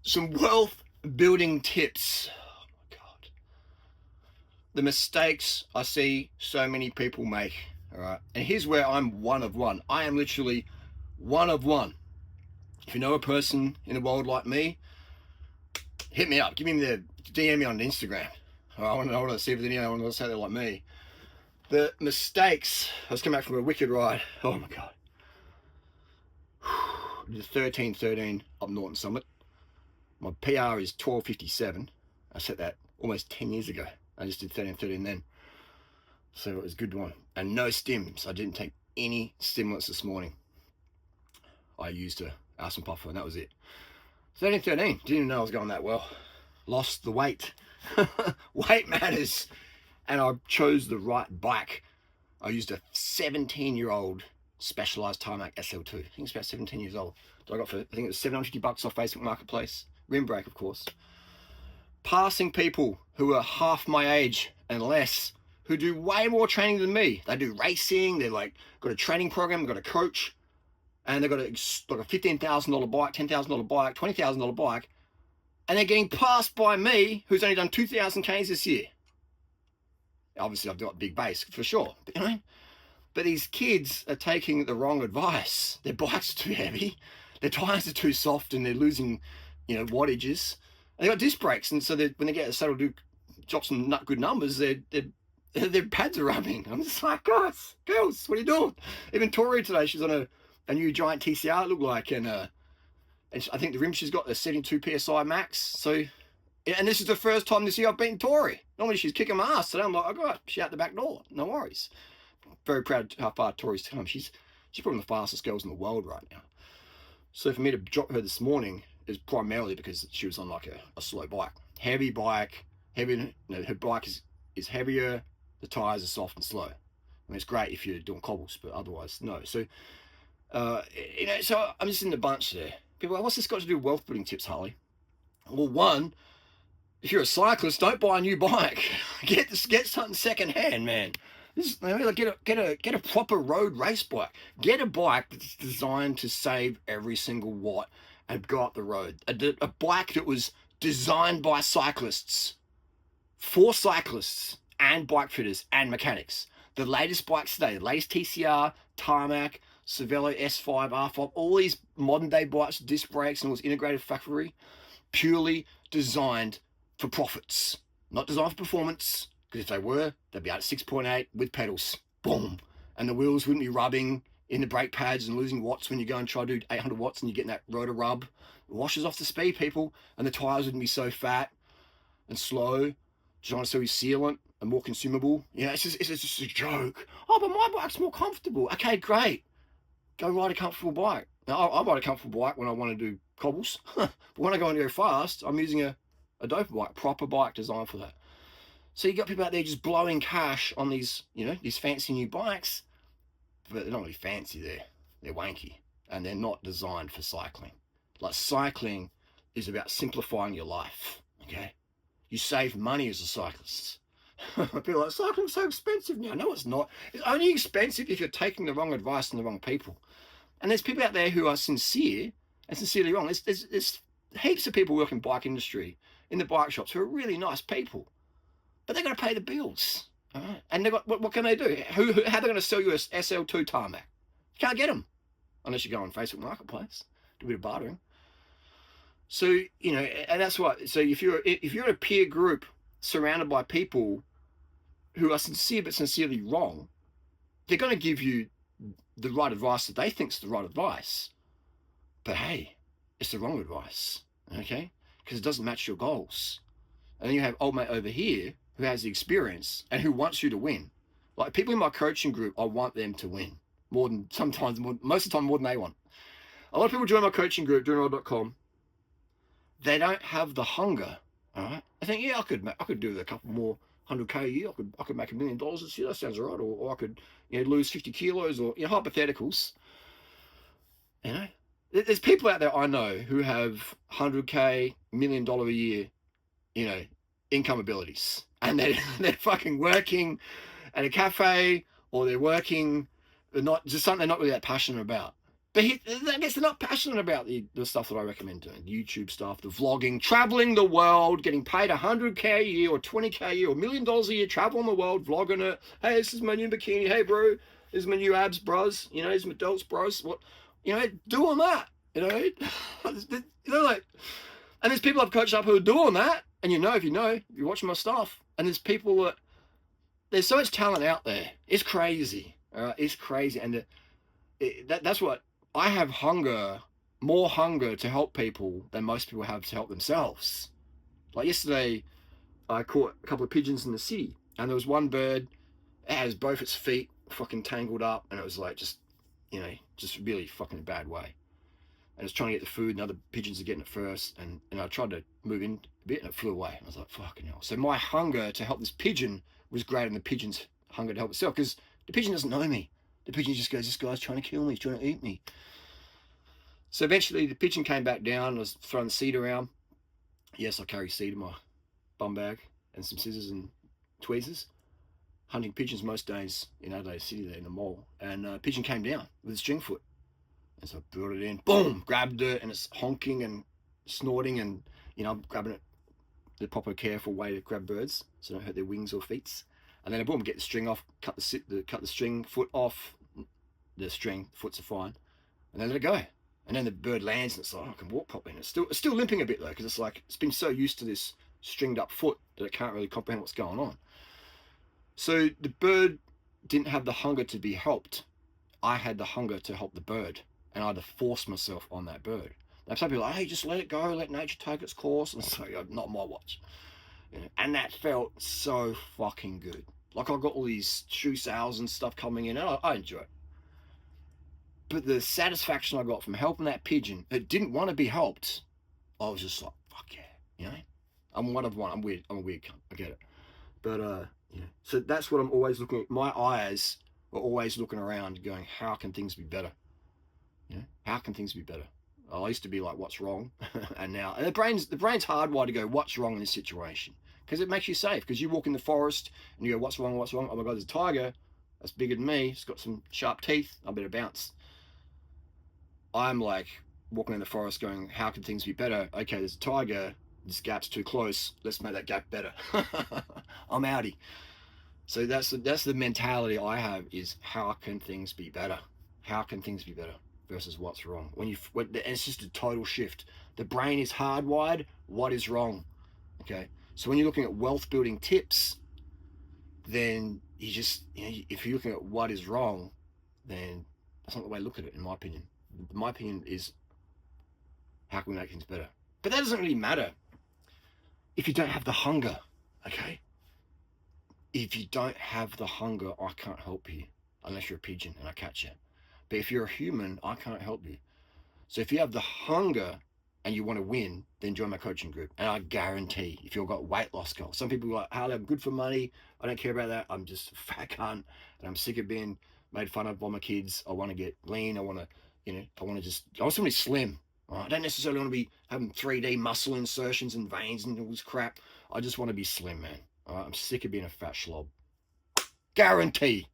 Some wealth building tips. Oh my God. The mistakes I see so many people make. All right. And here's where I'm one of one. I am literally one of one. If you know a person in the world like me, hit me up. Give me the DM me on Instagram. I want to see if there's anyone else out there like me. The mistakes. I was coming back from a wicked ride. Oh my God. The 13:13 up Norton Summit. My PR is 12:57. I set that almost 10 years ago. I just did 13:13 then. So it was a good one. And no stims. I didn't take any stimulants this morning. I used a Aspen Puffer and that was it. 13:13. Didn't even know I was going that well. Lost the weight. Weight matters. And I chose the right bike. I used a 17-year-old Specialized Tarmac SL2. I think it's about 17 years old. So I got for, I think it was $750 off Facebook Marketplace. Rim brake, of course. Passing people who are half my age and less, who do way more training than me. They do racing. They're like got a training program. They've got a coach, and they've got a $15,000 bike, $10,000 bike, $20,000 bike, and they're getting passed by me, who's only done 2,000 Ks this year. Obviously, I've got a big base for sure, but, you know. But these kids are taking the wrong advice. Their bikes are too heavy, their tires are too soft, and they're losing, wattages. And they got disc brakes, and so when they get a saddle to drop some good numbers, their pads are rubbing. I'm just like, guys, girls, what are you doing? Even Tori today, she's on a new giant TCR. It looked like, and I think the rim she's got the 72 psi max. So, and this is the first time this year I've beaten Tori. Normally she's kicking my ass. Today I'm like, I got she out the back door. No worries. Very proud of how far Tori's come. She's probably the fastest girls in the world right now. So for me to drop her this morning is primarily because she was on like a slow bike, heavy bike, heavy. Her bike is heavier. The tires are soft and slow. I mean, it's great if you're doing cobbles, but otherwise no. So so I'm just in the bunch there. People are like, what's this got to do with wealth building tips, Harley? Well, one, if you're a cyclist, don't buy a new bike. Get something second hand, man. Get a proper road race bike. Get a bike that's designed to save every single watt and go up the road. A bike that was designed by cyclists, for cyclists and bike fitters and mechanics. The latest bikes today, the latest TCR, Tarmac, Cervelo S5, R5, all these modern day bikes, disc brakes and all this integrated factory, purely designed for profits, not designed for performance. Because if they were, they'd be out at 6.8 with pedals, boom, and the wheels wouldn't be rubbing in the brake pads and losing watts when you go and try to do 800 watts and you're getting that rotor rub. It washes off the speed, people, and the tires wouldn't be so fat and slow, trying to sell you sealant and more consumable. It's just a joke. Oh, but my bike's more comfortable. Okay, great. Go ride a comfortable bike. Now, I ride a comfortable bike when I want to do cobbles, but when I go and go fast, I'm using a dope bike, proper bike designed for that. So you got people out there just blowing cash on these, these fancy new bikes, but they're not really fancy. They're wanky, and they're not designed for cycling. Like, cycling is about simplifying your life. Okay, you save money as a cyclist. People are like, cycling's so expensive now. No, it's not. It's only expensive if you're taking the wrong advice from the wrong people. And there's people out there who are sincere and sincerely wrong. There's heaps of people working in the bike industry, in the bike shops, who are really nice people, but they've got to pay the bills. All right? And they've got, what can they do? How are they going to sell you a SL2 Tarmac? You can't get them unless you go on Facebook Marketplace, do a bit of bartering. So, and that's what, so if you're in a peer group surrounded by people who are sincere but sincerely wrong, they're going to give you the right advice that they think's the right advice. But hey, it's the wrong advice, okay? Because it doesn't match your goals. And then you have old mate over here who has the experience and who wants you to win. Like, people in my coaching group, I want them to win most of the time more than they want. A lot of people join my coaching group, doingroll.com. They don't have the hunger. All right, I think, I could do a couple more 100K a year. I could make $1 million this year. That sounds all right. Or I could, lose 50 kilos, or hypotheticals. There's people out there I know who have 100K, $1 million a year, income abilities, and they're fucking working at a cafe, or they're working not just something they're not really that passionate about. But I guess they're not passionate about the stuff that I recommend doing. YouTube stuff, the vlogging, traveling the world, getting paid $100K a year or $20K a year or $1 million a year, traveling the world, vlogging it. Hey, this is my new bikini. Hey, bro, this is my new abs, bros. You know, this is my delts, bros. What, you know, doing that. You know, like, and there's people I've coached up who are doing that. And if you're watching my stuff, and there's people that, there's so much talent out there. It's crazy. It's crazy. And that's what, I have more hunger to help people than most people have to help themselves. Like yesterday, I caught a couple of pigeons in the city, and there was one bird, it has both its feet fucking tangled up, and it was like just really fucking bad way. And it's trying to get the food, and other pigeons are getting it first, and I tried to move in a bit, and it flew away. I was like, fucking hell. So my hunger to help this pigeon was greater than the pigeon's hunger to help itself, because the pigeon doesn't know me. The pigeon just goes, this guy's trying to kill me, he's trying to eat me. So eventually the pigeon came back down. I was throwing seed around. Yes, I carry seed in my bum bag and some scissors and tweezers. Hunting pigeons most days in Adelaide City there in the mall. And a pigeon came down with a string foot. And so I brought it in, boom, grabbed it, and it's honking and snorting, and I'm grabbing it the proper careful way to grab birds so don't hurt their wings or feet. And then boom, get the string off, cut the string foot off. The string foots are fine, and then let it go. And then the bird lands, and it's like, oh, I can walk properly. And it's still limping a bit though, because it's been so used to this stringed up foot that it can't really comprehend what's going on. So the bird didn't have the hunger to be helped. I had the hunger to help the bird, and I had to force myself on that bird. Now some people are like, hey, just let it go, let nature take its course. And it's like, not my watch. And that felt so fucking good. Like I got all these shoe sales and stuff coming in, and I enjoy it. But the satisfaction I got from helping that pigeon that didn't want to be helped, I was just like, fuck yeah, I'm one of one. I'm weird. I'm a weird cunt. I get it. But so that's what I'm always looking at. My eyes are always looking around, going, how can things be better? How can things be better? I used to be like, what's wrong? And now, and the brain's hardwired to go, what's wrong in this situation? Because it makes you safe. Because you walk in the forest and you go, what's wrong? What's wrong? Oh my God, there's a tiger. That's bigger than me. It's got some sharp teeth. I better bounce. I'm like walking in the forest going, how can things be better? Okay, there's a tiger. This gap's too close. Let's make that gap better. I'm outie. So that's the mentality I have, is how can things be better? How can things be better versus what's wrong? And it's just a total shift. The brain is hardwired. What is wrong? Okay. So when you're looking at wealth building tips, then you just, if you're looking at what is wrong, then that's not the way to look at it, in my opinion. My opinion is, how can we make things better? But that doesn't really matter if you don't have the hunger, okay? If you don't have the hunger, I can't help you, unless you're a pigeon and I catch you. But if you're a human, I can't help you. So if you have the hunger and you want to win, then join my coaching group. And I guarantee, if you've got weight loss goals, some people are like, Harley, I'm good for money. I don't care about that. I'm just a fat cunt, and I'm sick of being made fun of by my kids. I want to get lean. I want to be slim. I don't necessarily want to be having 3D muscle insertions and veins and all this crap. I just want to be slim, man. I'm sick of being a fat schlob. Guarantee.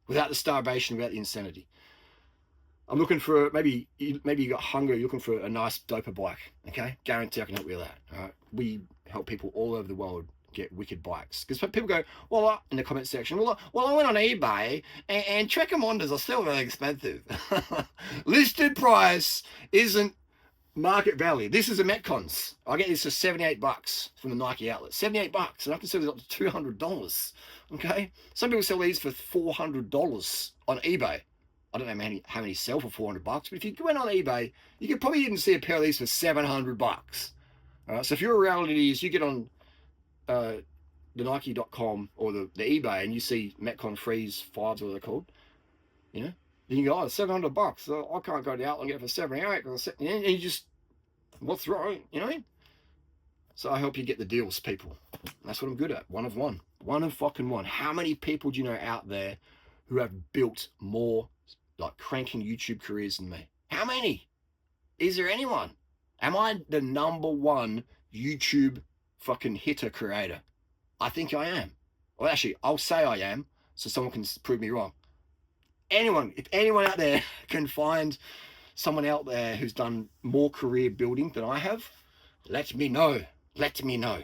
Without the starvation, without the insanity. I'm looking for, maybe you got hunger, you're looking for a nice doper bike, okay? Guarantee I can help you with that, all right? We help people all over the world get wicked bikes. Because people go, well, in the comment section, well, I went on eBay, and Trek and Wonders are still very expensive. Listed price isn't market value. This is a Metcons. I get this for $78 from the Nike outlet. $78, and I can sell this up to $200, okay? Some people sell these for $400 on eBay. I don't know how many sell for $400, but if you went on eBay, you could probably even see a pair of these for $700. All right, so if you're around these, you get on the Nike.com or the eBay, and you see Metcon Freeze 5s, what they're called, then you go, oh, $700. So I can't go to the outlet and get it for 78. And you just, what's wrong? So I help you get the deals, people. And that's what I'm good at. One of one. One of fucking one. How many people do you know out there who have built more like cranking YouTube careers than me? How many? Is there anyone? Am I the #1 YouTube fucking hitter creator? I think I am. Well, actually, I'll say I am, so someone can prove me wrong. If anyone out there can find someone out there who's done more career building than I have, let me know. Let me know.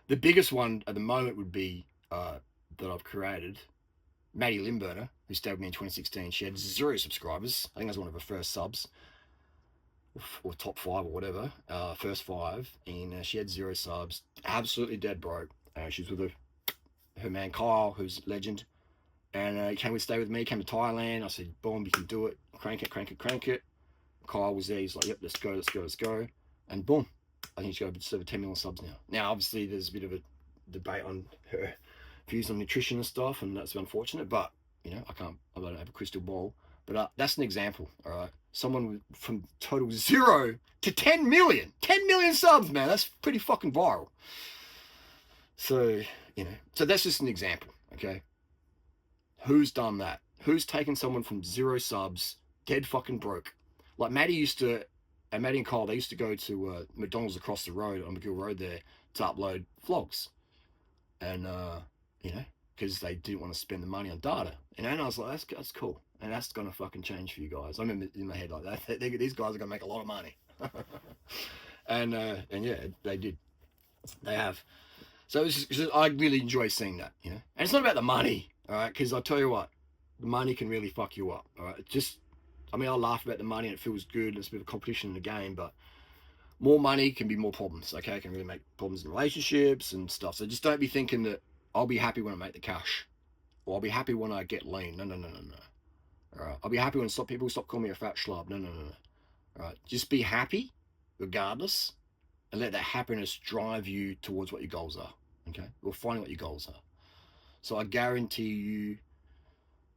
The biggest one at the moment would be that I've created. Maddie Limburner, who stayed with me in 2016, she had 0 subscribers. I think that's one of her first subs, or top 5 or whatever, first 5, and she had 0 subs. Absolutely dead broke. She's with her man Kyle, who's a legend, and he came to stay with me. Came to Thailand. I said, "Boom, you can do it. Crank it, crank it, crank it." Kyle was there. He's like, "Yep, let's go, let's go, let's go," and boom, I think she's got just over 10 million subs now. Now, obviously, there's a bit of a debate on her views on nutrition and stuff, and that's unfortunate. But you know, I don't have a crystal ball. But that's an example. All right, someone from total 0 to 10 million, 10 million subs, man. That's pretty fucking viral. So you know, so that's just an example. Okay, who's done that? Who's taken someone from 0 subs, dead fucking broke? Like Maddie and Kyle, they used to go to McDonald's across the road on McGill Road there to upload vlogs, and you know, because they didn't want to spend the money on data, you know. And I was like, that's cool, and that's gonna fucking change for you guys. I remember in my head like that, these guys are gonna make a lot of money, and yeah, they did, they have. So I really enjoy seeing that, you know. And it's not about the money, all right? Because I tell you what, the money can really fuck you up, all right? I mean, I laugh about the money and it feels good and it's a bit of a competition in the game, but more money can be more problems, okay? It can really make problems in relationships and stuff. So just don't be thinking that I'll be happy when I make the cash, or I'll be happy when I get lean. No. All right? I'll be happy when people stop calling me a fat schlub. No. All right? Just be happy regardless, and let that happiness drive you towards what your goals are, okay? Or finding what your goals are. So I guarantee you,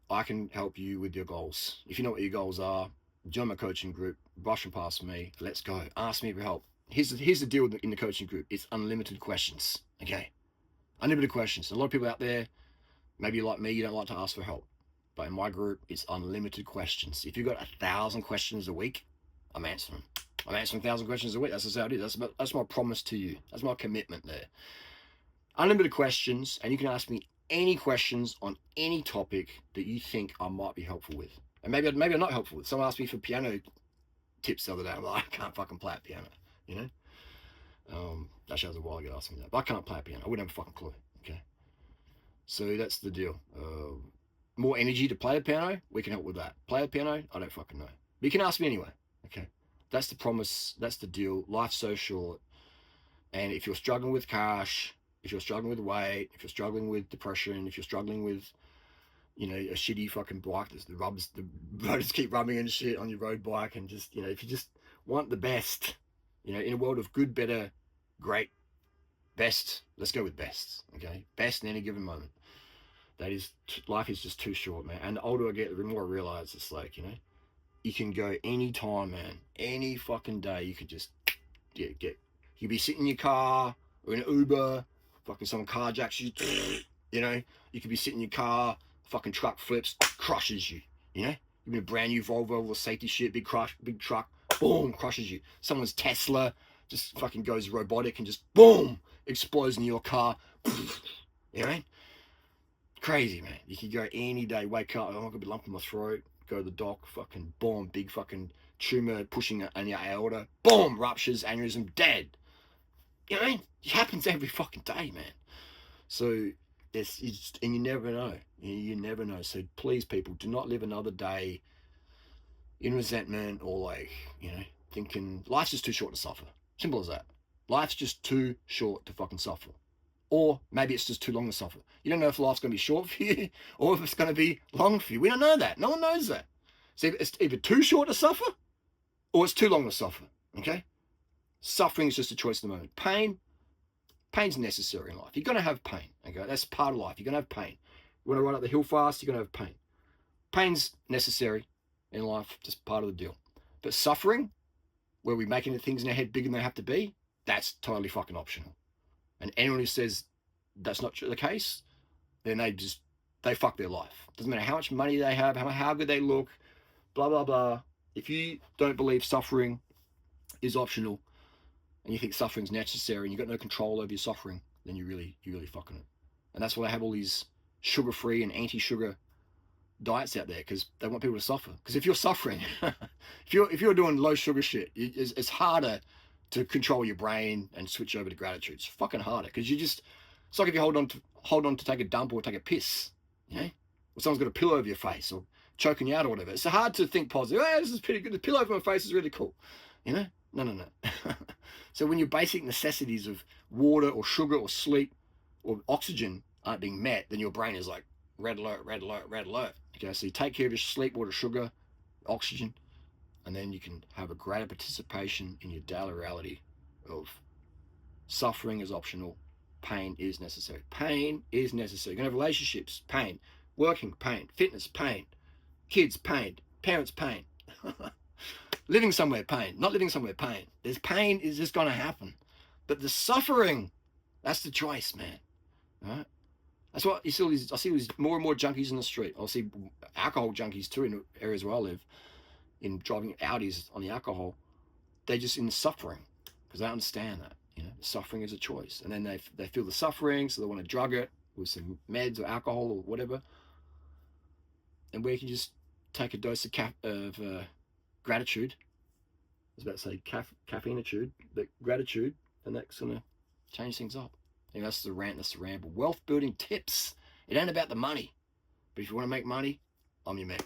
I can help you with your goals. If you know what your goals are, join my coaching group, brush them past me, let's go. Ask me for help. Here's the deal in the coaching group. It's unlimited questions, okay? Unlimited questions. A lot of people out there, maybe you're like me, you don't like to ask for help. But in my group, it's unlimited questions. If you've got 1,000 questions a week, I'm answering them. I'm answering 1,000 questions a week. That's just how it is. That's my promise to you. That's my commitment there. Unlimited questions, and you can ask me any questions on any topic that you think I might be helpful with. And maybe I'm not helpful with. Someone asked me for piano tips the other day. I'm like, I can't fucking play a piano, you know? Actually, that was a while ago asking me that. But I can't play a piano. I wouldn't have a fucking clue, okay? So that's the deal. More energy to play a piano, we can help with that. Play a piano, I don't fucking know. But you can ask me anyway, okay? That's the promise. That's the deal. Life's so short. And if you're struggling with cash, if you're struggling with weight, if you're struggling with depression, if you're struggling with, you know, a shitty fucking bike, the rotors keep rubbing and shit on your road bike, and just, you know, if you just want the best, you know, in a world of good, better, great, best, let's go with best, okay? Best in any given moment. Life is just too short, man. And the older I get, the more I realize it's like, you know, you can go any time, man. Any fucking day, you could just you'd be sitting in your car or in an Uber, fucking someone carjacks you, you know, you could be sitting in your car, fucking truck flips, crushes you, you know, you've been a brand new Volvo, all the safety shit, big truck, boom, crushes you. Someone's Tesla just fucking goes robotic and just boom, explodes in your car, you know, crazy, man. You could go any day, wake up, oh, I've got a bit lump in my throat, go to the doc, fucking boom, big fucking tumor pushing on your aorta, boom, ruptures, aneurysm, dead. You know what I mean? It happens every fucking day, man. So and you never know. You never know. So please, people, do not live another day in resentment or like, you know, thinking life's just too short to suffer. Simple as that. Life's just too short to fucking suffer. Or maybe it's just too long to suffer. You don't know if life's going to be short for you or if it's going to be long for you. We don't know that. No one knows that. So it's either too short to suffer or it's too long to suffer. Okay? Suffering is just a choice at the moment. Pain's necessary in life. You're going to have pain. Okay? That's part of life. You're going to have pain. You want to run up the hill fast, you're going to have pain. Pain's necessary in life, just part of the deal. But suffering, where we're making the things in our head bigger than they have to be, that's totally fucking optional. And anyone who says that's not the case, then they fuck their life. Doesn't matter how much money they have, how good they look, blah, blah, blah. If you don't believe suffering is optional and you think suffering's necessary and you've got no control over your suffering, then you're really fucking it. And that's why I have all these sugar-free and anti-sugar diets out there because they want people to suffer. Because if you're suffering, if you're doing low sugar shit, it's harder to control your brain and switch over to gratitude. It's fucking harder because it's like if you hold on to take a dump or take a piss, you know, or someone's got a pillow over your face or choking you out or whatever. It's hard to think positive. Oh, this is pretty good. The pillow over my face is really cool, you know. No. So when your basic necessities of water or sugar or sleep or oxygen aren't being met, then your brain is like red alert, red alert, red alert. Okay, so you take care of your sleep, water, sugar, oxygen, and then you can have a greater participation in your daily reality of suffering is optional, pain is necessary. Pain is necessary. You're going to have relationships, pain. Working, pain. Fitness, pain. Kids, pain. Parents, pain. Living somewhere, pain. Not living somewhere, pain. There's pain is just going to happen. But the suffering, that's the choice, man. All right? That's what you see. I see these more and more junkies in the street. I see alcohol junkies too in areas where I live. In driving Audis on the alcohol, they're just in suffering because they understand that, you know, suffering is a choice. And then they feel the suffering, so they want to drug it with some meds or alcohol or whatever. And where you can just take a dose of gratitude. I was about to say caffeinitude, but gratitude, and that's gonna change things up. Anyway, that's the rant, that's the ramble. Wealth building tips. It ain't about the money. But if you want to make money, I'm your man.